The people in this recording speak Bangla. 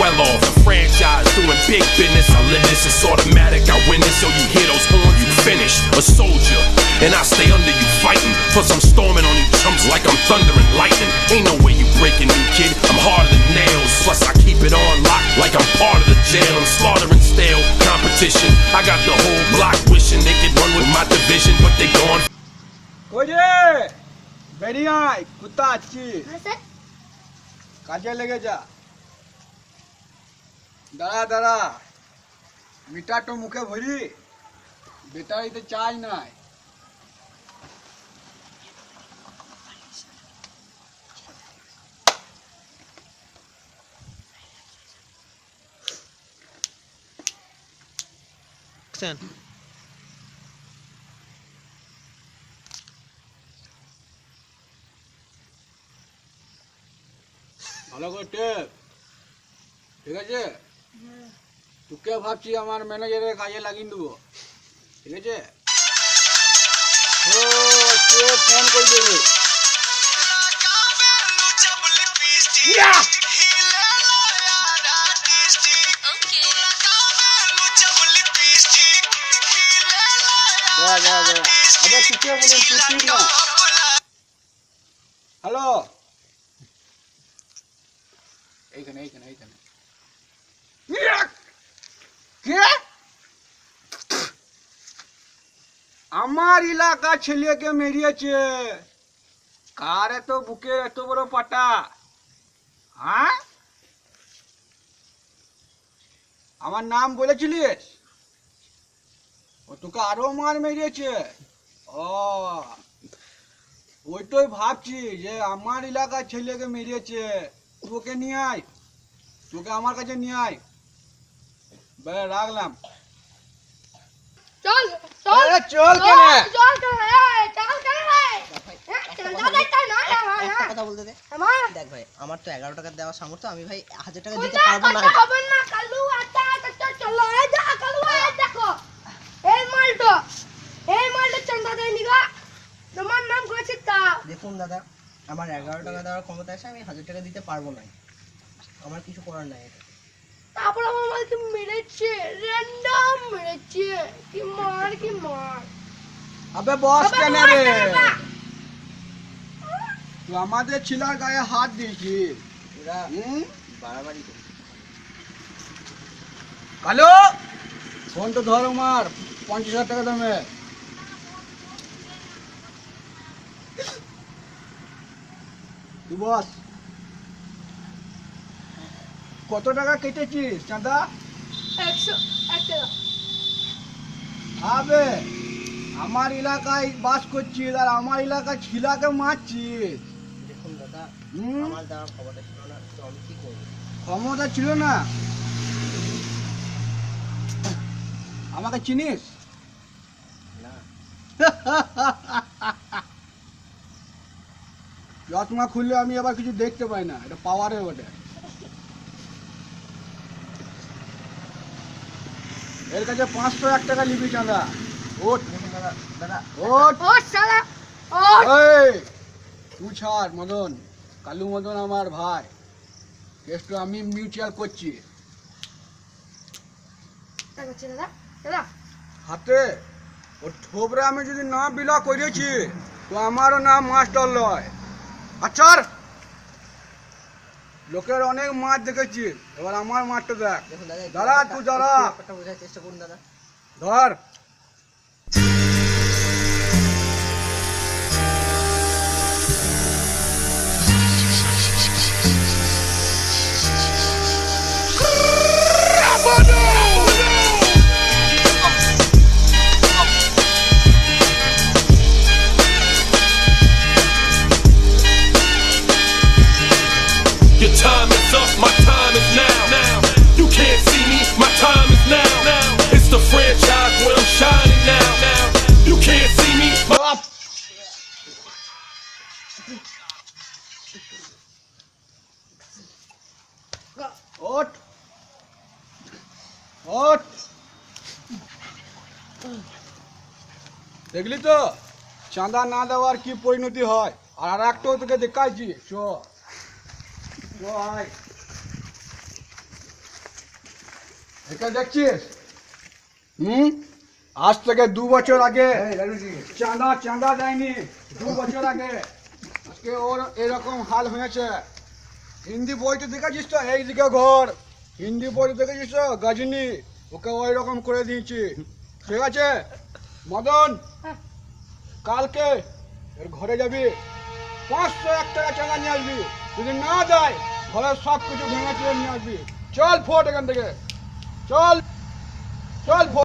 well off. A franchise doing big business. I live this, it's automatic. I win this, so you hear those horns, you finish. A soldier, and I stay under you fighting. Plus I'm storming on you chumps like I'm thunder and lightning. Ain't no way you breaking me, kid. I'm harder than nails. Plus I keep it on lock like I'm part of the jail. I'm slaughtering stale competition. I got the whole block wishing they could run with my division, but they gone. ওরে বেরিয়াই কুত্তা আছি কাজে লেগে যা দাঁড়া দাঁড়া মিটারটা মুখে ভরি ব্যাটারিতে চার্জ নাই ভালো করে টেপ ঠিক আছে তোকে ভাবছি আমার ম্যানেজারের কাজে লাগিয়ে দেবো ঠিক আছে ও কে ফোন করে দেবে আবার তোকে বলুন ছুটি না হ্যালো এইখানে এইখানে এইখানে কে আমার এলাকা ছেলেকে মেরিয়েছে কার এত বুকের এত বড় পাটা হ্যাঁ আমার নাম বলেছিলিস ও তোকে আরো মার মেরিয়েছে ও ওইটাই ভাবছি যে আমার এলাকার ছেলেকে মেরিয়েছে তোকে নিয়ে আয় তোকে আমার কাছে নিয়ে আয় বেশ রাখলাম চল চল চল কেন চল চল চল কেন ভাই কথা বলতে দে দেখ ভাই আমার তো 11 টাকা দেওয়ার সামর্থ্য আমি ভাই 1000 টাকা দিতে পারবো না হবে না কালু আচ্ছা চলো এই যা কালু দেখো এই মালটা চন্দা দেয়নি গা তোমার নাম কইছে তা দেখুন দাদা আমার 11 টাকা দেওয়ার ক্ষমতা আছে আমি 1000 টাকা দিতে পারবো না আমার কিছু করার নাই তারপর আমার মালকে মেরেছে র্যান্ডম মেরেছে কি মার আবে বস কেন রে তুই আমাদের ছিলার গায়ে হাত দিয়েছিস এরা বাড়াবাড়ি করে কালো ফোন তো ধর আমার 50,000 টাকা দামে তুই বস কত টাকা কেটেছিস চাঁদা 100 টাকা আবে আমার এলাকায় বাস করছিস আর আমার এলাকায় ছিলাকে মারছিস দেখুন দাদা আমার দেওয়ার ক্ষমতা ছিল না তো আমি কি করব ক্ষমতা ছিল না আমাকে চিনিস না চশমা খুললে আমি আবার কিছু দেখতে পাই না এটা পাওয়ারে ওঠে এর কাছে 501 টাকা নিবি চাঁদা ওঠ দাদা দাদা ওঠ ও শালা ও এই তুই ছাড় মদন কালু মদন আমার ভাই কেসটা আমি মিউচুয়াল করছি টাকা দাদা দাদা হাতে ও ঠোবরে আমি যদি না বিলা করেছি তো আমারও নাম মাস্টার লয় আচ্ছা লোকের অনেক মাছ দেখেছি এবার আমার মাঠটা দেখ দেখুন দাদা দাঁড়া তুই দাঁড়া ব্যাপারটা বোঝার চেষ্টা করুন দাদা ধর Your time is up, my time is now. You can't see me, my time is now. It's the franchise where I'm shining now. You can't see me. ওঠ ওঠ দেখলি তো চাঁদা না দেওয়ার কি পরিণতি হয় আর একটাও তোকে দেখাচ্ছি চ আয় এটা দেখছিস? আজ থেকে 2 বছর আগে চাঁদা দেয়নি। 2 বছর আগে আজকে ওর এরকম হাল হয়েছে। হিন্দি বইতে দেখেছিস তো, এইদিকে ঘর। হিন্দি বইতে দেখেছিস তো গজনী, ওকে ওই রকম করে দিয়েছি। ঠিক আছে মদন, কালকে এর ঘরে যাবি, 501 টাকা চাঁদা নিয়ে আসবি। যদি না দেয় ঘরের সব কিছু ভেঙে চুরে নিয়ে আসবি। চল ফোট এখান থেকে, চল চল ফোট।